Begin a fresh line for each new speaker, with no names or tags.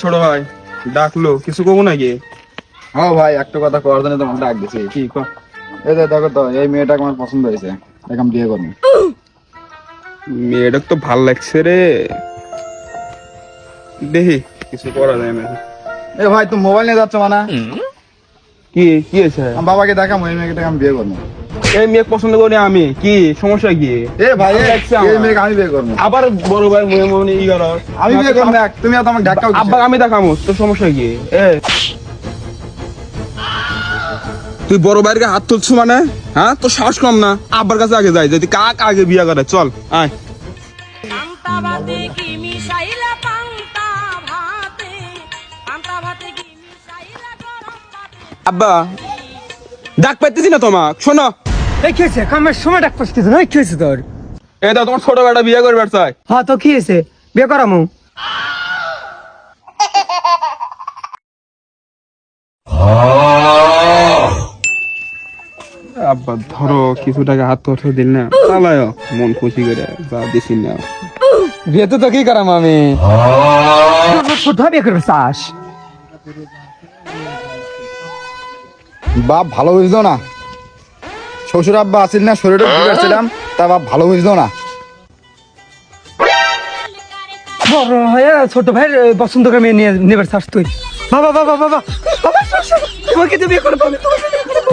ছোট ভাই ডাকলো, কিছু কবো নাকি?
হ্যাঁ ভাই, একটা কথা করার জন্য তোমাকে ডাক দিছি।
কি ক?
এই যে দেখো তো, এই মেয়েটাকে আমার পছন্দ হয়েছে, এখন বিয়ে করবো।
মেয়েটা তো ভাল লাগছে রে, দেখি কিছু করা যায় না।
এ ভাই, তুমি মোবাইল নিয়ে যাচ্ছ মানে?
কি কি হয়েছে?
আমার বাবাকে দেখাবো, এই মেয়েটাকে আমি বিয়ে করবো।
এই মেয়ে পছন্দ করি আমি, কি সমস্যা কি?
এ ভাই,
ভালো লাগছে আমার।
এই মেয়েকে আমি বিয়ে করবো।
আবার বড় ভাই মনে মনে ই করো।
আমি বিয়ে করবো না, তুমি আর তোমাকে ডাকাও।
আব্বা আমি দেখামো, তোর সমস্যা কি? তুই বড় ভাইয়ের গায়ে হাত তুলছো মানে? হ্যাঁ, তোর সাহস কম না? আব্বার কাছে আগে যাই, যদি কাক আগে বিয়া করে, চল আয়। আব্বা ডাক পাইতেছি না তোমাক, শোনো।
এই কি হয়েছে? কামের সময় ডাক পাস কিছু না, কি হয়েছে তোর?
এই দাও, তোমার ছোট ভাইটা বিয়ে করবে চাই।
হ্যাঁ তো কি হয়েছে? বিয়ে করামু।
আব্বা ধরো, কিছু টাকা হাত খরচ দিল না, চালায় মন খুশি করে, যা দিছি না।
বিয়ে তো কি করাম আমি? ছোট বিয়ে করবে চাস?
বাপ ভালো বুঝতো না, শ্বশুর আব্বা আসিল না, শরীরে ঢুকেছিলাম, তা বাপ ভালো বুঝতো না।
বড় হয়ে ছোট ভাইয়ের পছন্দ করে মেয়ে নিয়ে নেবার চাস তুই? বাবা বাবা বাবা বাবা, তোমাকে তো বিয়ে করবো আমি, তোমাকে বিয়ে করবো।